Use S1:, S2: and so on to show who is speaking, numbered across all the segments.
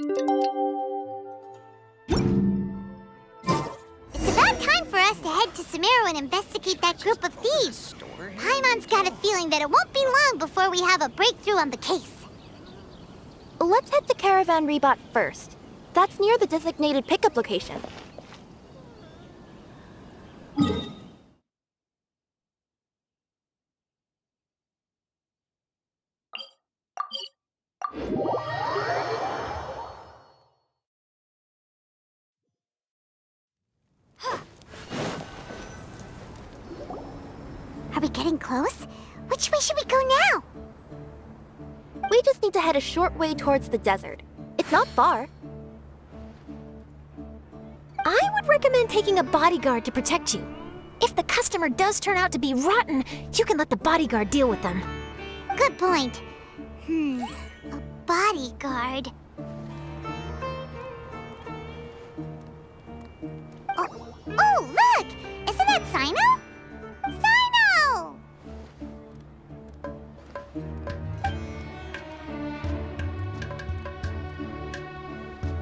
S1: It's about time for us to head to Sumeru and investigate that group of thieves. Paimon's got a feeling that it won't be long before we have a breakthrough on the case.
S2: Let's head to Caravan Rebot first. That's near the designated pickup location.
S1: Are we getting close? Which way should we go now?
S2: We just need to head a short way towards the desert. It's not far.
S3: I would recommend taking a bodyguard to protect you. If the customer does turn out to be rotten, you can let the bodyguard deal with them.
S1: Good point. A bodyguard. Oh, look! Isn't that Sino? Sino!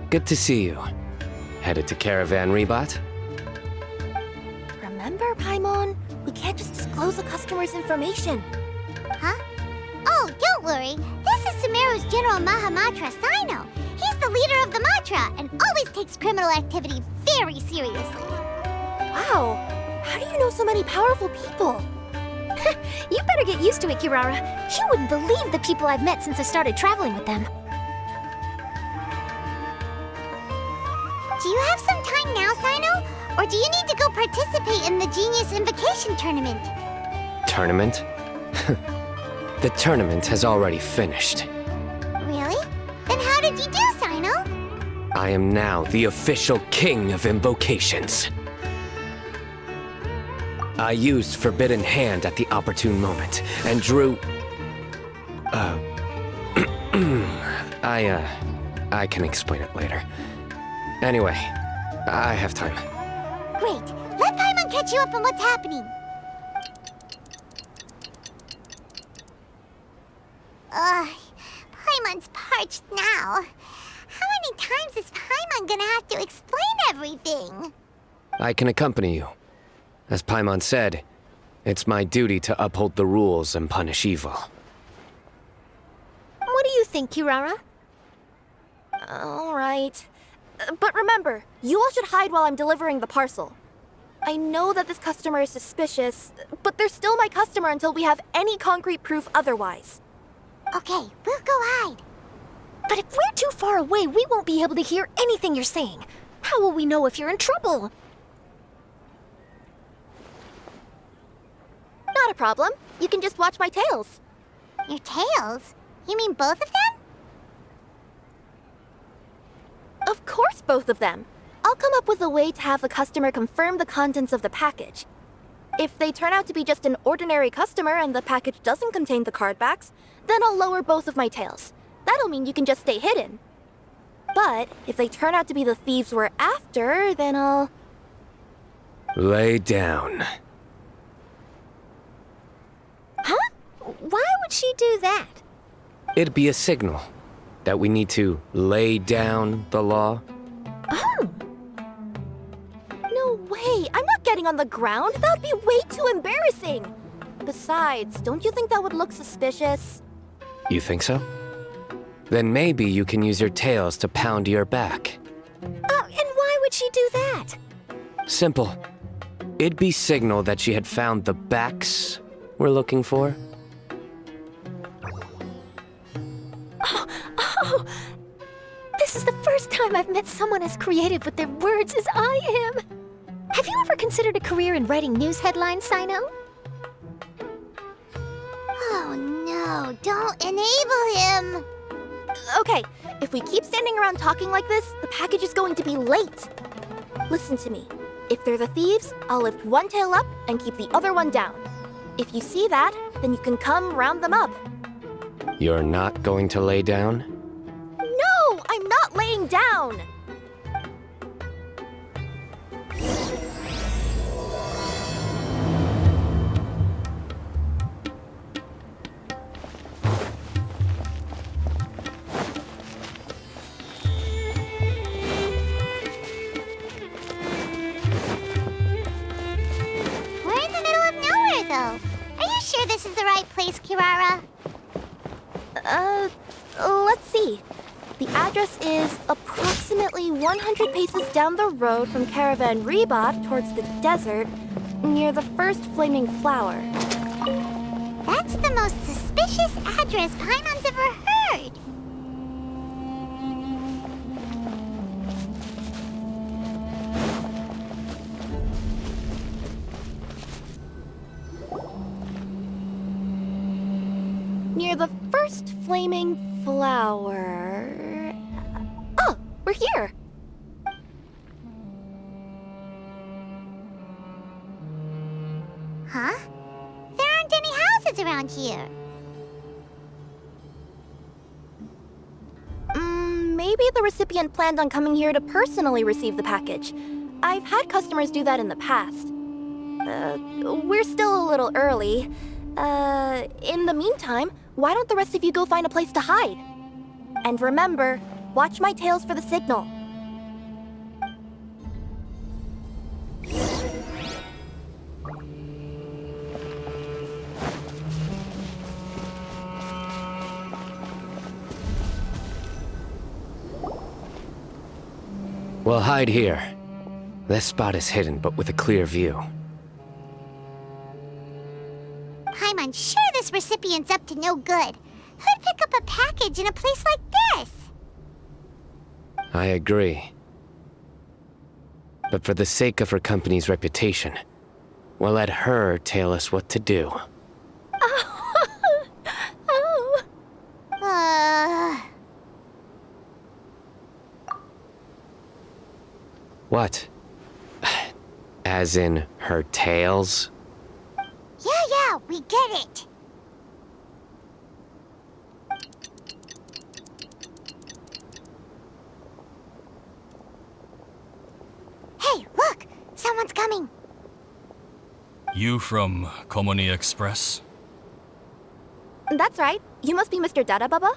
S4: Good to see you. Headed to Caravan Rebot?
S2: Remember, Paimon? We can't just disclose the customer's information.
S1: Huh? Oh, don't worry. This is Sumeru's General Mahamatra Sino. He's the leader of the Matra and always takes criminal activity very seriously.
S2: Wow! How do you know so many powerful people?
S3: You better get used to it, Kirara. You wouldn't believe the people I've met since I started traveling with them.
S1: Do you have some time now, Sino? Or do you need to go participate in the Genius Invocation Tournament?
S4: Tournament? The tournament has already finished.
S1: Really? Then how did you do, Sino?
S4: I am now the official king of invocations. I used Forbidden Hand at the opportune moment, and drew... I can explain it later. Anyway, I have time.
S1: Great. Let Paimon catch you up on what's happening. Paimon's parched now. How many times is Paimon gonna have to explain everything?
S4: I can accompany you. As Paimon said, it's my duty to uphold the rules and punish evil.
S3: What do you think, Kirara?
S2: All right. But remember, you all should hide while I'm delivering the parcel. I know that this customer is suspicious, but they're still my customer until we have any concrete proof otherwise.
S1: Okay, we'll go hide.
S3: But if we're too far away, we won't be able to hear anything you're saying. How will we know if you're in trouble?
S2: Not a problem. You can just watch my tails.
S1: Your tails? You mean both of them?
S2: Of course, both of them. I'll come up with a way to have the customer confirm the contents of the package. If they turn out to be just an ordinary customer and the package doesn't contain the card backs, then I'll lower both of my tails. That'll mean you can just stay hidden. But if they turn out to be the thieves we're after, then I'll...
S4: Lay down.
S3: Huh? Why would she do that?
S4: It'd be a signal that we need to lay down the law.
S3: Oh.
S2: No way! I'm not getting on the ground! That would be way too embarrassing! Besides, don't you think that would look suspicious?
S4: You think so? Then maybe you can use your tails to pound your back.
S3: And why would she do that?
S4: Simple. It'd be signal that she had found the backs we're looking for.
S3: Oh, this is the first time I've met someone as creative with their words as I am. Have you ever considered a career in writing news headlines, Sino?
S1: Oh no, don't enable him!
S2: Okay, if we keep standing around talking like this, the package is going to be late. Listen to me. If they're the thieves, I'll lift one tail up and keep the other one down. If you see that, then you can come round them up.
S4: You're not going to lay down?
S2: No, I'm not laying down!
S1: place, Kirara?
S2: Let's see. The address is approximately 100 paces down the road from Caravan Reebot towards the desert, near the first flaming flower.
S1: That's the most suspicious address Paimon's ever heard.
S2: Near the first flaming flower... Oh, we're here!
S1: Huh? There aren't any houses around here.
S2: Maybe the recipient planned on coming here to personally receive the package. I've had customers do that in the past. We're still a little early. In the meantime, why don't the rest of you go find a place to hide? And remember, watch my tails for the signal.
S4: We'll hide here. This spot is hidden, but with a clear view.
S1: Paimon's sure this recipient's up to no good. Who'd pick up a package in a place like this?
S4: I agree. But for the sake of her company's reputation, we'll let her tell us what to do.
S2: Oh.
S4: What? As in her tails?
S1: Yeah, we get it. Hey, look! Someone's coming.
S5: You from Culminate Express?
S2: That's right. You must be Mr. Dada Baba?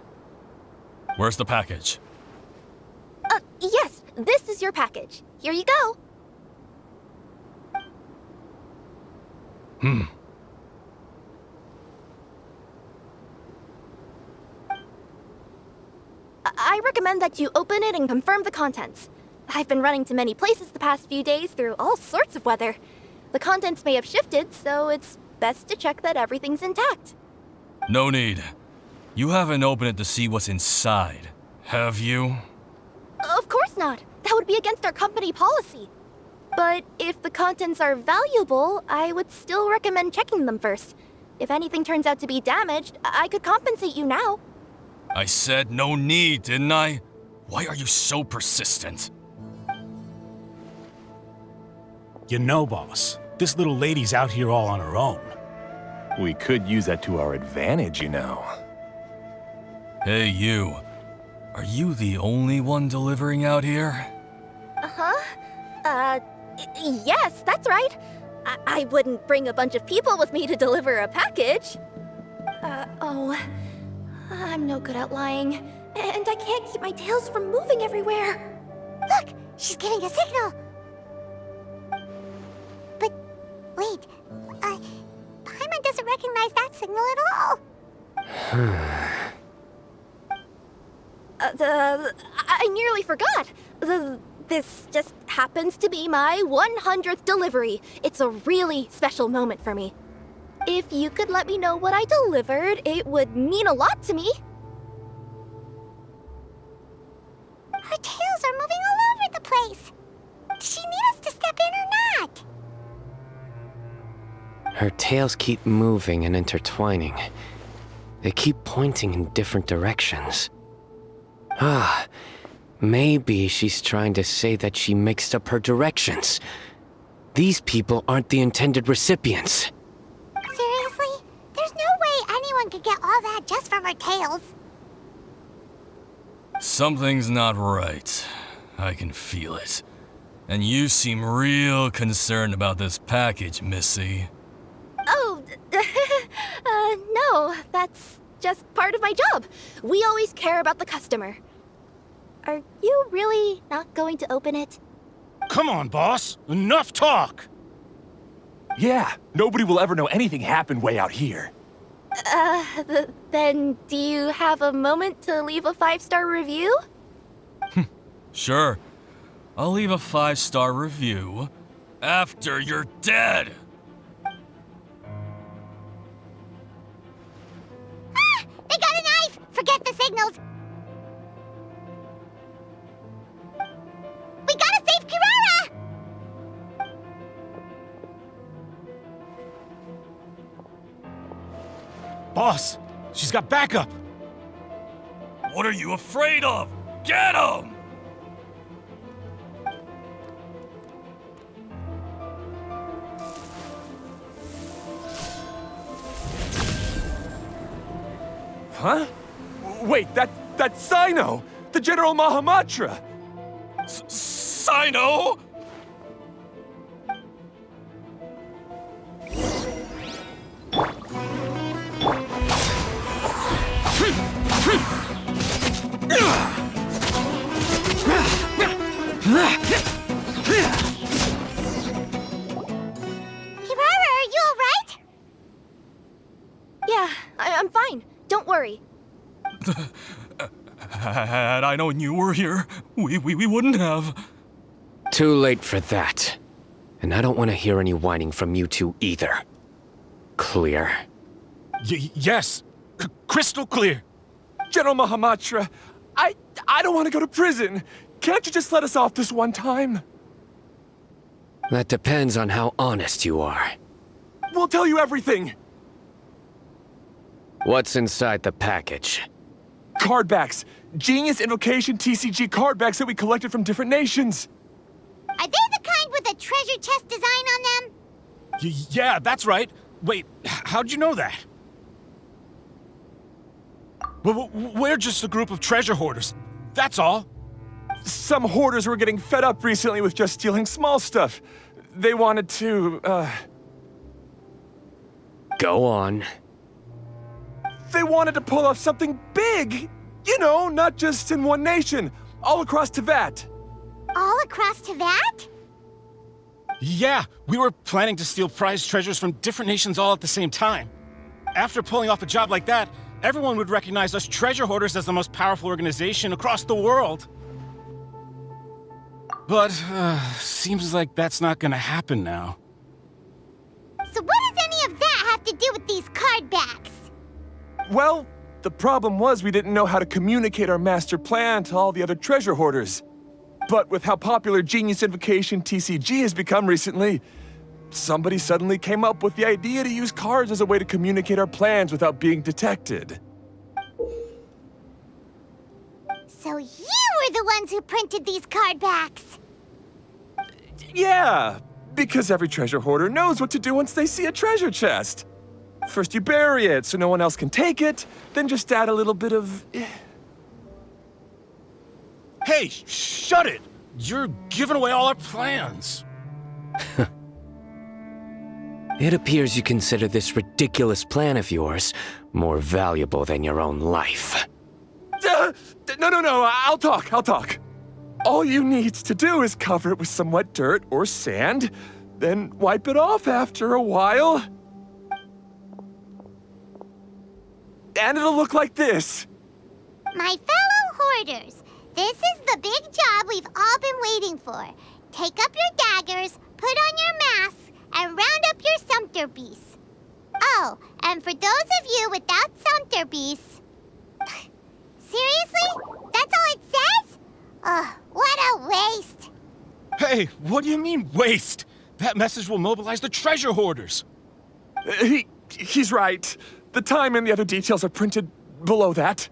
S5: Where's the package?
S2: Yes, this is your package. Here you go. I recommend that you open it and confirm the contents. I've been running to many places the past few days through all sorts of weather. The contents may have shifted, so it's best to check that everything's intact.
S5: No need. You haven't opened it to see what's inside, have you?
S2: Of course not. That would be against our company policy. But if the contents are valuable, I would still recommend checking them first. If anything turns out to be damaged, I could compensate you now.
S5: I said no need, didn't I? Why are you so persistent?
S6: You know, boss, this little lady's out here all on her own.
S7: We could use that to our advantage, you know.
S5: Hey, you. Are you the only one delivering out here?
S2: Yes, that's right. I wouldn't bring a bunch of people with me to deliver a package. I'm no good at lying. And I can't keep my tails from moving everywhere.
S1: Look, she's giving a signal. But wait, Paimon doesn't recognize that signal at all.
S2: I nearly forgot. This just happens to be my 100th delivery. It's a really special moment for me. If you could let me know what I delivered, it would mean a lot to me.
S1: Her tails are moving all over the place. Does she need us to step in or not?
S4: Her tails keep moving and intertwining. They keep pointing in different directions. Maybe she's trying to say that she mixed up her directions. These people aren't the intended recipients.
S1: Seriously? There's no way anyone could get all that just from her tails.
S5: Something's not right. I can feel it. And you seem real concerned about this package, Missy.
S2: Oh, no, that's just part of my job. We always care about the customer. Are you really not going to open it?
S6: Come on, boss. Enough talk.
S7: Yeah, nobody will ever know anything happened way out here.
S2: Then do you have a moment to leave a 5-star review?
S5: Sure. I'll leave a 5-star review after you're dead.
S1: Ah! They got a knife! Forget the signals! We gotta save Kirara!
S6: Boss, she's got backup!
S5: What are you afraid of? Get him!
S7: Huh? Wait, that's Sino! The General Mahamatra!
S5: Sino?
S1: Kirara, are you alright?
S2: Yeah, I'm fine. Don't worry.
S5: Had I known you were here, we wouldn't have.
S4: Too late for that. And I don't want to hear any whining from you two either. Clear?
S6: Yes, crystal clear.
S7: General Mahamatra, I don't want to go to prison. Can't you just let us off this one time?
S4: That depends on how honest you are.
S7: We'll tell you everything.
S4: What's inside the package?
S7: Card backs. Genius Invocation TCG card backs that we collected from different nations.
S1: Are they the kind with a treasure chest design on them?
S6: Yeah, that's right. Wait, how'd you know that? We're just a group of treasure hoarders. That's all.
S7: Some hoarders were getting fed up recently with just stealing small stuff. They wanted to,
S4: Go on.
S7: They wanted to pull off something big! You know, not just in one nation, all across Teyvat.
S1: All across Teyvat?
S6: Yeah, we were planning to steal prized treasures from different nations all at the same time. After pulling off a job like that, everyone would recognize us treasure hoarders as the most powerful organization across the world. But, seems like that's not gonna happen now.
S1: So what does any of that have to do with these card backs?
S7: Well, the problem was we didn't know how to communicate our master plan to all the other treasure hoarders. But with how popular Genius Invocation TCG has become recently, somebody suddenly came up with the idea to use cards as a way to communicate our plans without being detected.
S1: So you were the ones who printed these card backs?
S7: Yeah, because every treasure hoarder knows what to do once they see a treasure chest. First you bury it so no one else can take it, then just add a little bit of...
S6: Hey, shut it! You're giving away all our plans.
S4: It appears you consider this ridiculous plan of yours more valuable than your own life.
S7: No, I'll talk. All you need to do is cover it with some wet dirt or sand, then wipe it off after a while. And it'll look like this.
S1: My fellow hoarders, this is the big job we've all been waiting for. Take up your daggers, put on your masks, and round up your sumpter beasts. Oh, and for those of you without sumpter beasts... Seriously? That's all it says? Ugh, what a waste.
S6: Hey, what do you mean, waste? That message will mobilize the treasure hoarders.
S7: He's right. The time and the other details are printed below that.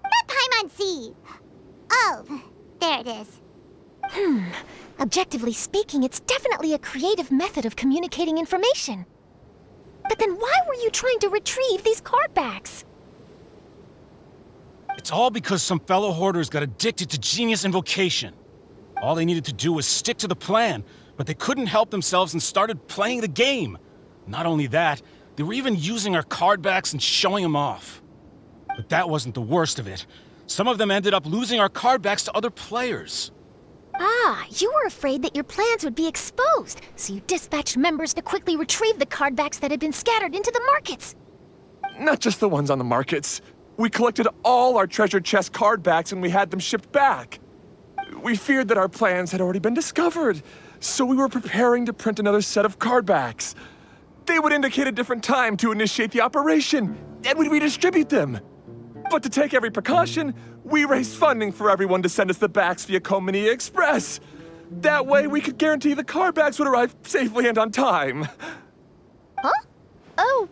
S1: Not Paimon. Oh, there it is.
S3: Objectively speaking, it's definitely a creative method of communicating information. But then why were you trying to retrieve these card backs?
S6: It's all because some fellow hoarders got addicted to Genius Invocation. All they needed to do was stick to the plan, but they couldn't help themselves and started playing the game. Not only that, they were even using our card backs and showing them off. But that wasn't the worst of it. Some of them ended up losing our card backs to other players.
S3: Ah, you were afraid that your plans would be exposed, so you dispatched members to quickly retrieve the card backs that had been scattered into the markets.
S7: Not just the ones on the markets. We collected all our treasure chest card backs and we had them shipped back. We feared that our plans had already been discovered, so we were preparing to print another set of card backs. They would indicate a different time to initiate the operation, and we'd redistribute them. But to take every precaution, we raised funding for everyone to send us the backs via Culminate Express. That way, we could guarantee the card backs would arrive safely and on time.
S2: Huh? Oh,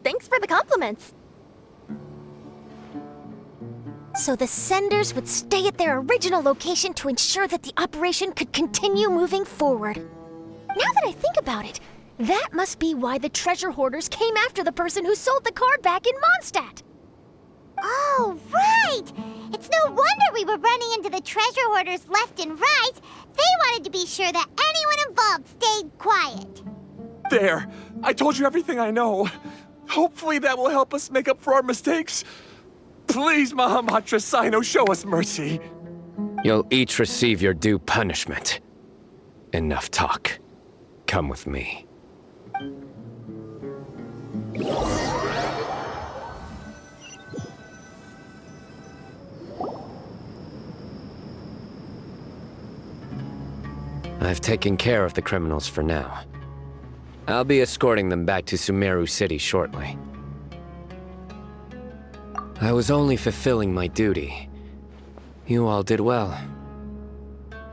S2: thanks for the compliments.
S3: So the senders would stay at their original location to ensure that the operation could continue moving forward. Now that I think about it, that must be why the treasure hoarders came after the person who sold the card back in Mondstadt.
S1: Oh, right! It's no wonder we were running into the treasure hoarders left and right. They wanted to be sure that anyone involved stayed quiet.
S7: There, I told you everything I know. Hopefully that will help us make up for our mistakes. Please, Mahamatra Sino, show us mercy.
S4: You'll each receive your due punishment. Enough talk. Come with me. I've taken care of the criminals for now. I'll be escorting them back to Sumeru City shortly. I was only fulfilling my duty. You all did well.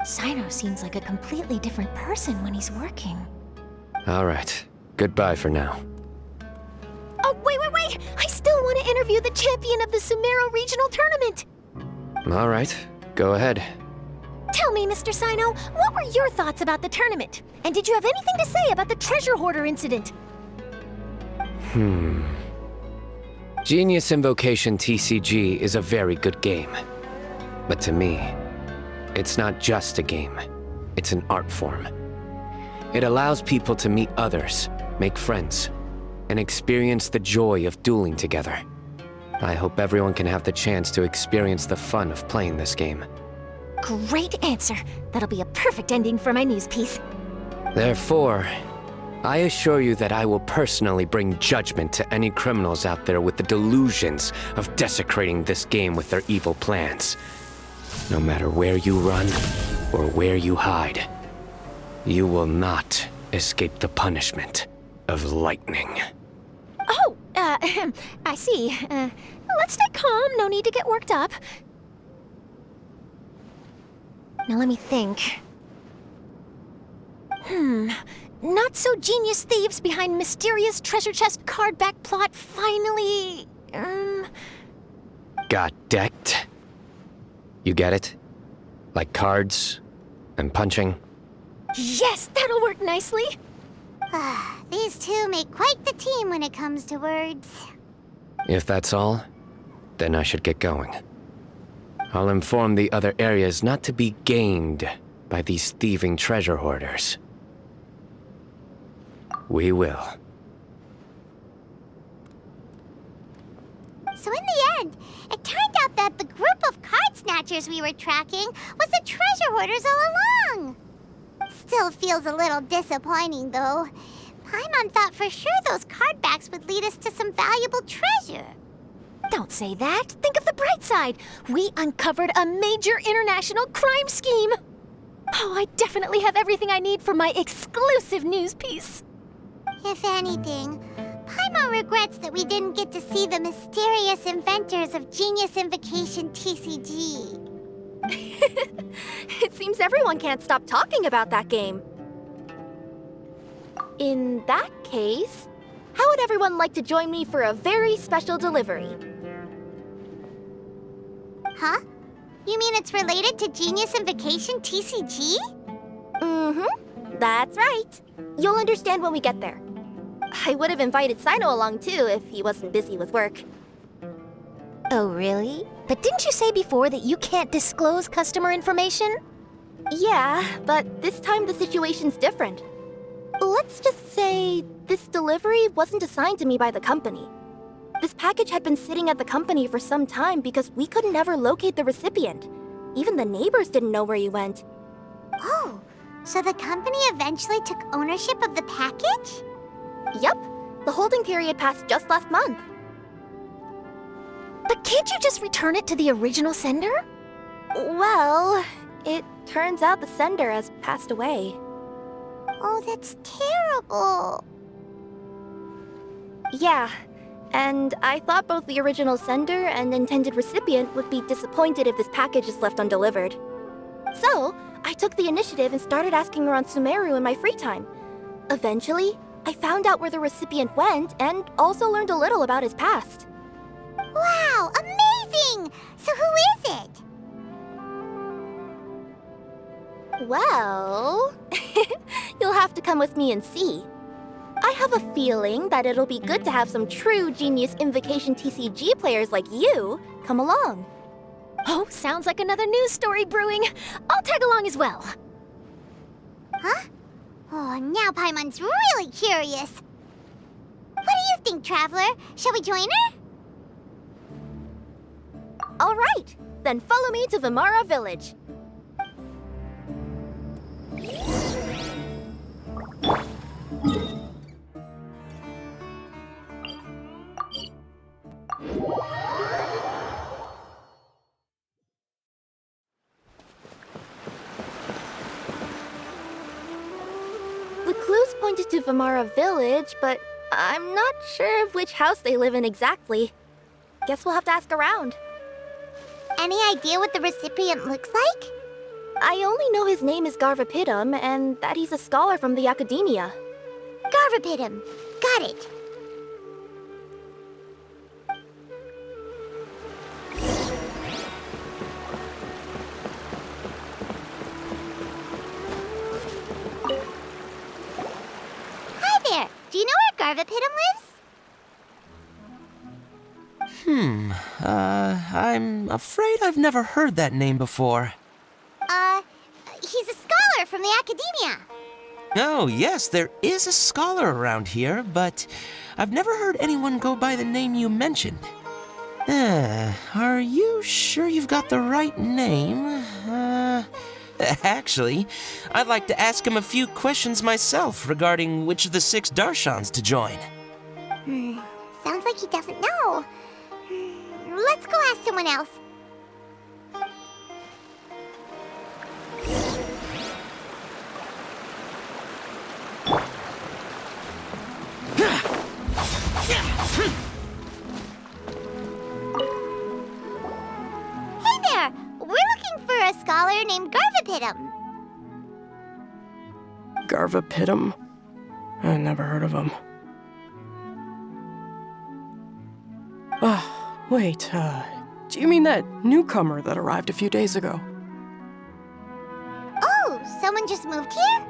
S3: Sino seems like a completely different person when he's working.
S4: All right. Goodbye for now.
S3: Oh, wait! I still want to interview the champion of the Sumeru Regional Tournament!
S4: All right. Go ahead.
S3: Tell me, Mr. Sino, what were your thoughts about the tournament? And did you have anything to say about the treasure hoarder incident?
S4: Genius Invocation TCG is a very good game. But to me, it's not just a game. It's an art form. It allows people to meet others, make friends, and experience the joy of dueling together. I hope everyone can have the chance to experience the fun of playing this game.
S3: Great answer. That'll be a perfect ending for my news piece.
S4: Therefore, I assure you that I will personally bring judgment to any criminals out there with the delusions of desecrating this game with their evil plans. No matter where you run or where you hide, you will not escape the punishment of lightning.
S3: Oh, I see. Let's stay calm. No need to get worked up. Now let me think. Not so genius thieves behind mysterious treasure chest card back plot finally...
S4: Got decked? You get it? Like cards and punching?
S3: Yes, that'll work nicely.
S1: These two make quite the team when it comes to words.
S4: If that's all, then I should get going. I'll inform the other areas not to be gamed by these thieving treasure hoarders. We will.
S1: So in the end, it turned out that the group of card snatchers we were tracking was the treasure hoarders all along. Still feels a little disappointing, though. Paimon thought for sure those card backs would lead us to some valuable treasure.
S3: Don't say that. Think of the bright side. We uncovered a major international crime scheme. Oh, I definitely have everything I need for my exclusive news piece.
S1: If anything, Paimon regrets that we didn't get to see the mysterious inventors of Genius Invocation TCG.
S2: It seems everyone can't stop talking about that game. In that case, how would everyone like to join me for a very special delivery?
S1: Huh? You mean it's related to Genius Invocation TCG?
S2: Mm-hmm. That's right. You'll understand when we get there. I would have invited Sino along too if he wasn't busy with work.
S3: Oh, really? But didn't you say before that you can't disclose customer information?
S2: Yeah, but this time the situation's different. Let's just say this delivery wasn't assigned to me by the company. This package had been sitting at the company for some time because we could never locate the recipient. Even the neighbors didn't know where he went.
S1: Oh, so the company eventually took ownership of the package?
S2: Yep, the holding period passed just last month.
S3: But can't you just return it to the original sender?
S2: Well, it turns out the sender has passed away.
S1: Oh, that's terrible.
S2: Yeah, and I thought both the original sender and intended recipient would be disappointed if this package is left undelivered. So, I took the initiative and started asking around Sumeru in my free time. Eventually, I found out where the recipient went and also learned a little about his past.
S1: Wow, amazing! So who is it?
S2: Well, you'll have to come with me and see. I have a feeling that it'll be good to have some true Genius Invocation TCG players like you come along.
S3: Oh, sounds like another news story brewing. I'll tag along as well.
S1: Huh? Oh, now Paimon's really curious. What do you think, Traveler? Shall we join her?
S2: All right, then follow me to Vimara Village. The clues pointed to Vimara Village, but I'm not sure of which house they live in exactly. Guess we'll have to ask around.
S1: Any idea what the recipient looks like?
S2: I only know his name is Garvapidum and that he's a scholar from the Academia.
S1: Garvapidum. Got it. Hi there. Do you know where Garvapidum lives?
S8: I'm afraid I've never heard that name before.
S1: He's a scholar from the Academia.
S8: Oh, yes, there is a scholar around here, but I've never heard anyone go by the name you mentioned. Are you sure you've got the right name? Actually, I'd like to ask him a few questions myself regarding which of the 6 Darshans to join.
S1: Sounds like he doesn't know. Let's go ask someone else. Hey there! We're looking for a scholar named Garvapidum.
S9: Garvapidum? I never heard of him. Wait, do you mean that newcomer that arrived a few days ago?
S1: Oh, someone just moved here?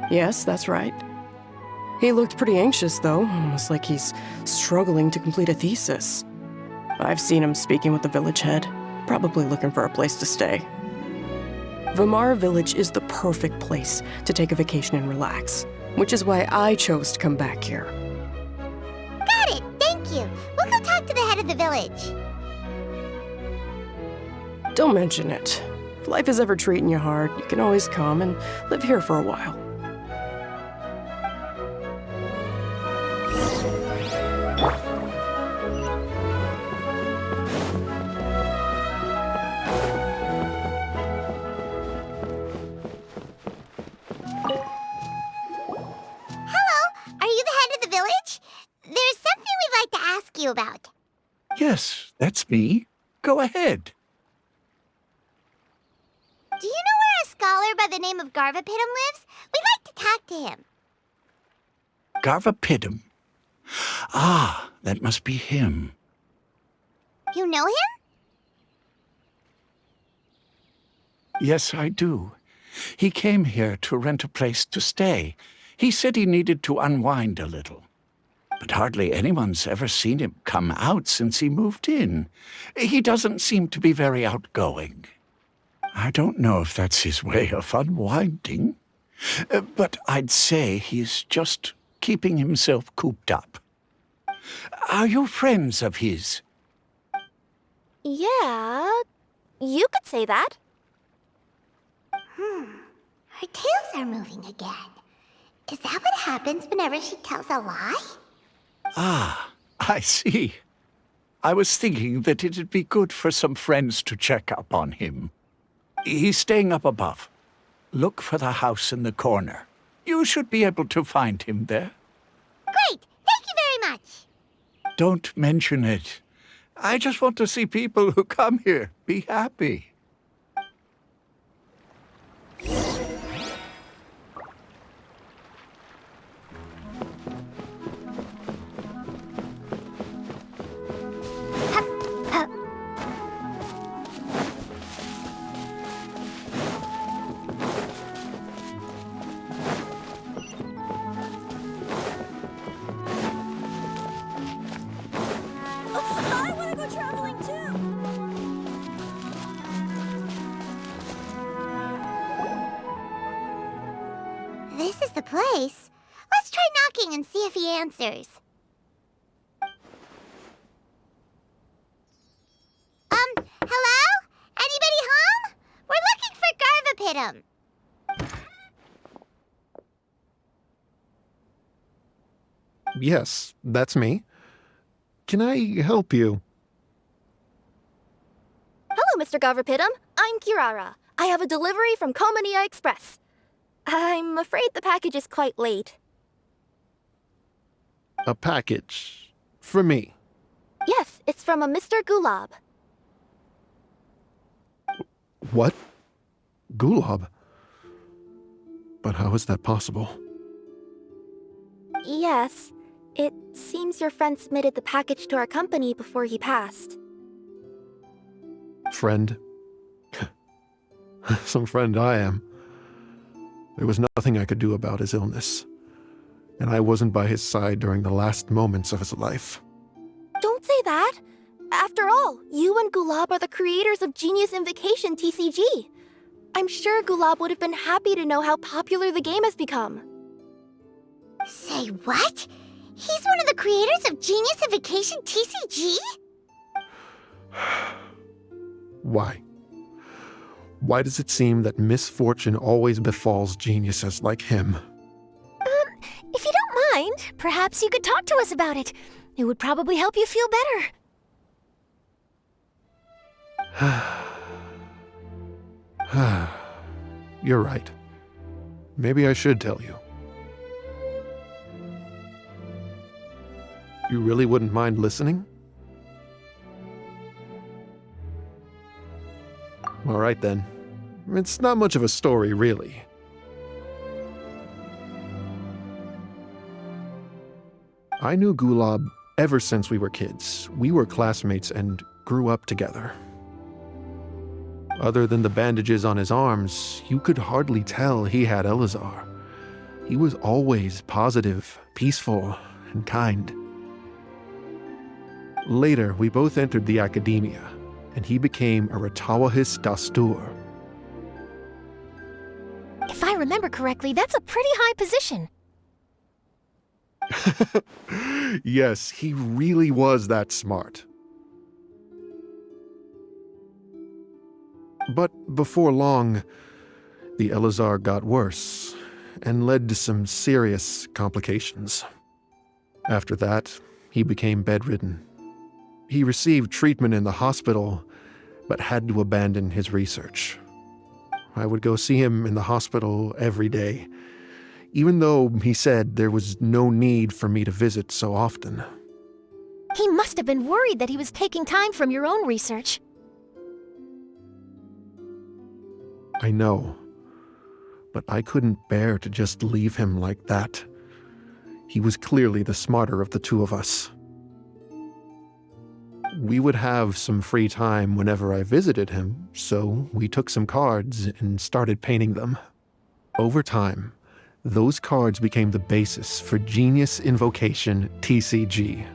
S9: Yes, that's right. He looked pretty anxious, though, almost like he's struggling to complete a thesis. I've seen him speaking with the village head, probably looking for a place to stay. Vimara Village is the perfect place to take a vacation and relax, which is why I chose to come back here.
S1: Got it, thank you. We'll go talk to the head of the village.
S9: Don't mention it. If life is ever treating you hard, you can always come and live here for a while.
S1: About.
S10: Yes, that's me. Go ahead.
S1: Do you know where a scholar by the name of Garvapidum lives? We'd like to talk to him.
S10: Garvapidum. Ah, that must be him.
S1: You know him?
S10: Yes, I do. He came here to rent a place to stay. He said he needed to unwind a little. But hardly anyone's ever seen him come out since he moved in. He doesn't seem to be very outgoing. I don't know if that's his way of unwinding, but I'd say he's just keeping himself cooped up. Are you friends of his?
S2: Yeah, you could say that.
S1: Her tails are moving again. Is that what happens whenever she tells a lie?
S10: Ah, I see. I was thinking that it'd be good for some friends to check up on him. He's staying up above. Look for the house in the corner. You should be able to find him there.
S1: Great! Thank you very much!
S10: Don't mention it. I just want to see people who come here be happy.
S2: I want to go traveling too!
S1: This is the place. Let's try knocking and see if he answers. Hello? Anybody home? We're looking for Garvapitum.
S11: Yes, that's me. Can I help you?
S2: Hello, Mr. Garvapitum. I'm Kirara. I have a delivery from Culminate Express. I'm afraid the package is quite late.
S11: A package. For me.
S2: Yes, it's from a Mr. Gulab.
S11: What? Gulab? But how is that possible?
S2: Yes. It seems your friend submitted the package to our company before he passed.
S11: Friend? Some friend I am. There was nothing I could do about his illness, and I wasn't by his side during the last moments of his life.
S2: Don't say that! After all, you and Gulab are the creators of Genius Invocation TCG. I'm sure Gulab would have been happy to know how popular the game has become.
S1: Say what? He's one of the creators of Genius Invocation TCG?
S11: Why? Why does it seem that misfortune always befalls geniuses like him?
S3: If you don't mind, perhaps you could talk to us about it. It would probably help you feel better.
S11: You're right. Maybe I should tell you. You really wouldn't mind listening? All right then. It's not much of a story, really. I knew Gulab ever since we were kids. We were classmates and grew up together. Other than the bandages on his arms, you could hardly tell he had Elazar. He was always positive, peaceful, and kind. Later, we both entered the academia, and he became a Ratawahis Dastur.
S3: If I remember correctly, that's a pretty high position.
S11: Yes, he really was that smart. But before long, the Elazar got worse and led to some serious complications. After that, he became bedridden. He received treatment in the hospital, but had to abandon his research. I would go see him in the hospital every day, even though he said there was no need for me to visit so often.
S3: He must have been worried that he was taking time from your own research.
S11: I know, but I couldn't bear to just leave him like that. He was clearly the smarter of the two of us. We would have some free time whenever I visited him, so we took some cards and started painting them. Over time, those cards became the basis for Genius Invocation TCG.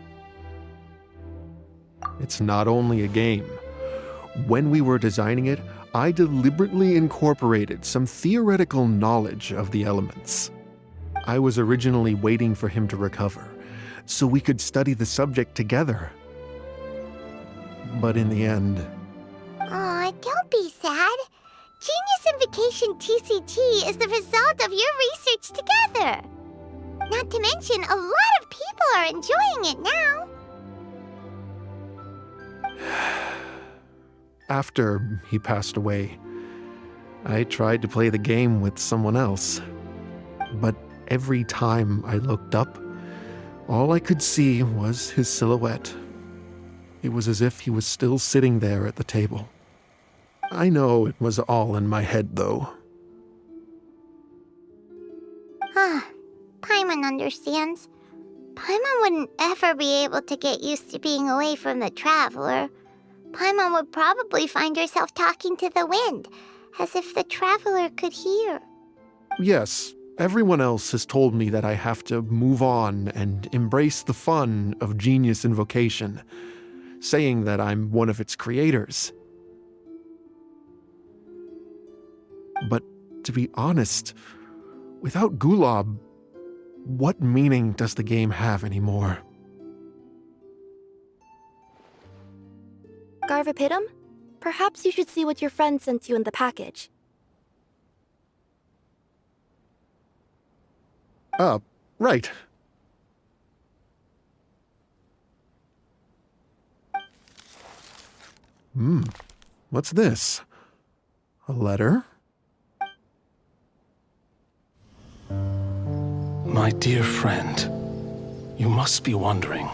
S11: It's not only a game. When we were designing it, I deliberately incorporated some theoretical knowledge of the elements. I was originally waiting for him to recover, so we could study the subject together. But in the end...
S1: Aw, don't be sad. Genius Invocation TCG is the result of your research together. Not to mention, a lot of people are enjoying it now.
S11: After he passed away, I tried to play the game with someone else. But every time I looked up, all I could see was his silhouette. It was as if he was still sitting there at the table. I know it was all in my head, though.
S1: Paimon understands. Paimon wouldn't ever be able to get used to being away from the Traveler. Paimon would probably find herself talking to the wind, as if the Traveler could hear.
S11: Yes, everyone else has told me that I have to move on and embrace the fun of Genius Invocation, saying that I'm one of its creators. But to be honest, without Gulob, what meaning does the game have anymore?
S2: Garvapidum? Perhaps you should see what your friend sent you in the package.
S11: Right. What's this? A letter?
S6: My dear friend, you must be wondering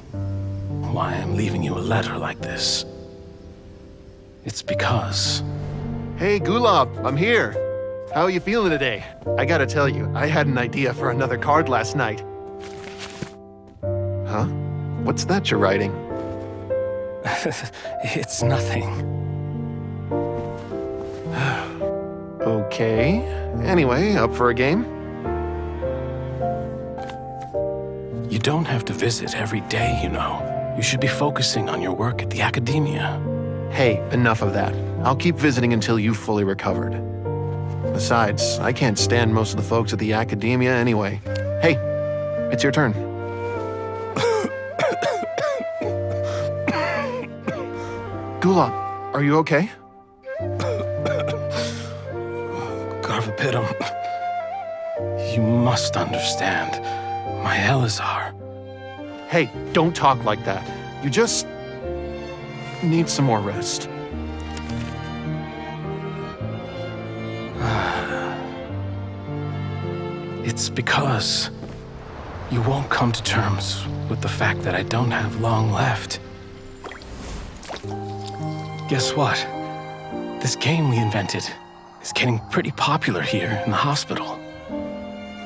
S6: why I'm leaving you a letter like this. It's because...
S11: Hey, Gulob, I'm here. How are you feeling today? I gotta tell you, I had an idea for another card last night. Huh? What's that you're writing?
S6: It's nothing.
S11: Okay. Anyway, up for a game?
S6: You don't have to visit every day, you know. You should be focusing on your work at the academia.
S11: Hey, enough of that. I'll keep visiting until you've fully recovered. Besides, I can't stand most of the folks at the academia anyway. Hey, it's your turn. Gulob, are you okay?
S6: Garvapidum, you must understand. My Elazar.
S11: Hey, don't talk like that. You just need some more rest.
S6: It's because you won't come to terms with the fact that I don't have long left. Guess what? This game we invented is getting pretty popular here in the hospital.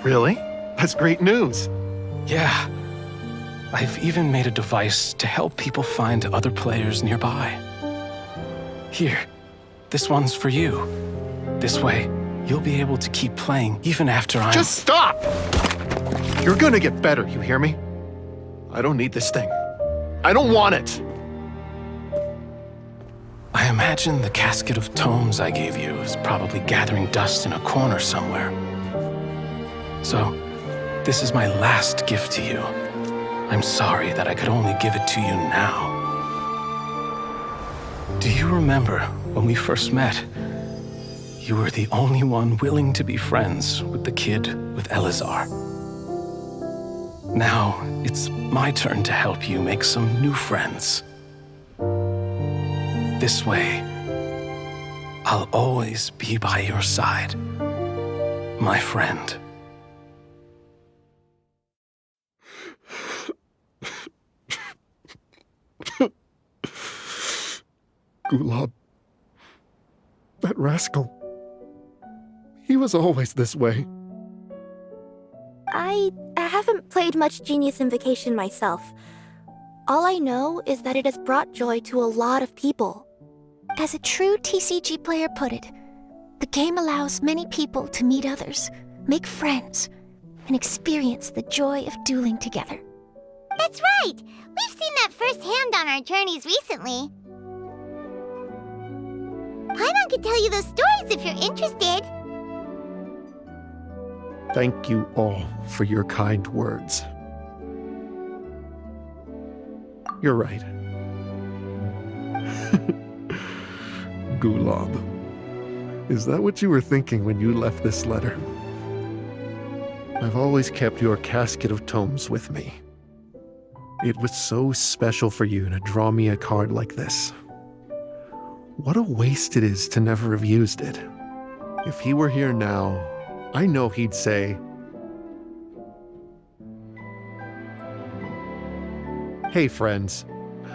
S11: Really? That's great news.
S6: Yeah. I've even made a device to help people find other players nearby. Here, this one's for you. This way, you'll be able to keep playing even after I'm...
S11: Just stop! You're gonna get better, you hear me? I don't need this thing. I don't want it!
S6: I imagine the casket of tomes I gave you is probably gathering dust in a corner somewhere. So, this is my last gift to you. I'm sorry that I could only give it to you now. Do you remember when we first met? You were the only one willing to be friends with the kid with Elazar. Now, it's my turn to help you make some new friends. This way, I'll always be by your side, my friend.
S11: Gulob. That rascal. He was always this way.
S2: I haven't played much Genius Invocation myself. All I know is that it has brought joy to a lot of people.
S3: As a true TCG player put it, the game allows many people to meet others, make friends, and experience the joy of dueling together.
S1: That's right! We've seen that firsthand on our journeys recently. Paimon could tell you those stories if you're interested.
S11: Thank you all for your kind words. You're right. Gulob. Is that what you were thinking when you left this letter? I've always kept your casket of tomes with me. It was so special for you to draw me a card like this. What a waste it is to never have used it. If he were here now, I know he'd say, "Hey friends,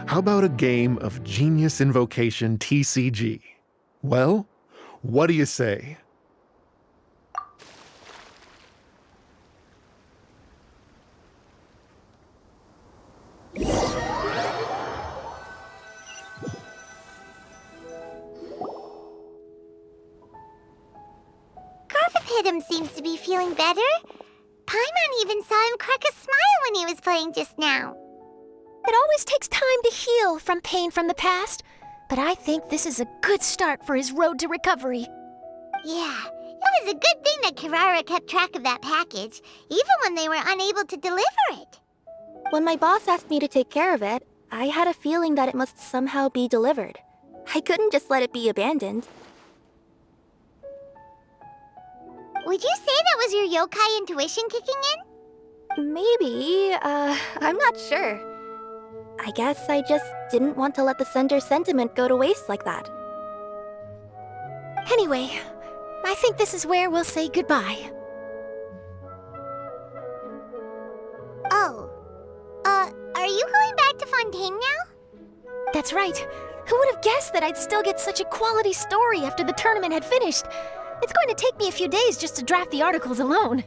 S11: how about a game of Genius Invocation TCG? Well, what do you say?"
S1: Garthopidum seems to be feeling better. Paimon even saw him crack a smile when he was playing just now.
S3: It always takes time to heal from pain from the past, but I think this is a good start for his road to recovery.
S1: Yeah, it was a good thing that Kirara kept track of that package, even when they were unable to deliver it.
S2: When my boss asked me to take care of it, I had a feeling that it must somehow be delivered. I couldn't just let it be abandoned.
S1: Would you say that was your yokai intuition kicking in?
S2: Maybe, I'm not sure. I guess I just didn't want to let the sender's sentiment go to waste like that.
S3: Anyway, I think this is where we'll say goodbye.
S1: Oh, are you going back to Fontaine now?
S3: That's right. Who would have guessed that I'd still get such a quality story after the tournament had finished? It's going to take me a few days just to draft the articles alone.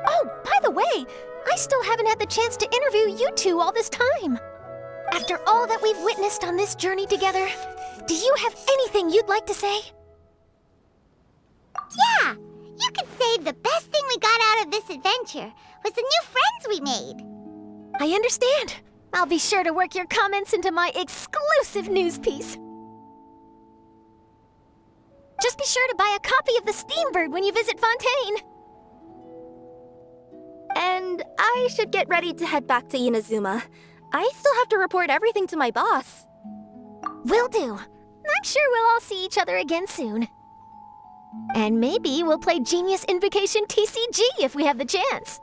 S3: Oh, by the way, I still haven't had the chance to interview you two all this time. After all that we've witnessed on this journey together, do you have anything you'd like to say?
S1: Yeah, you could say the best thing we got out of this adventure was the new friends we made.
S3: I understand. I'll be sure to work your comments into my exclusive news piece. Just be sure to buy a copy of the Steambird when you visit Fontaine.
S2: And I should get ready to head back to Inazuma. I still have to report everything to my boss.
S3: Will do. I'm sure we'll all see each other again soon. And maybe we'll play Genius Invocation TCG if we have the chance.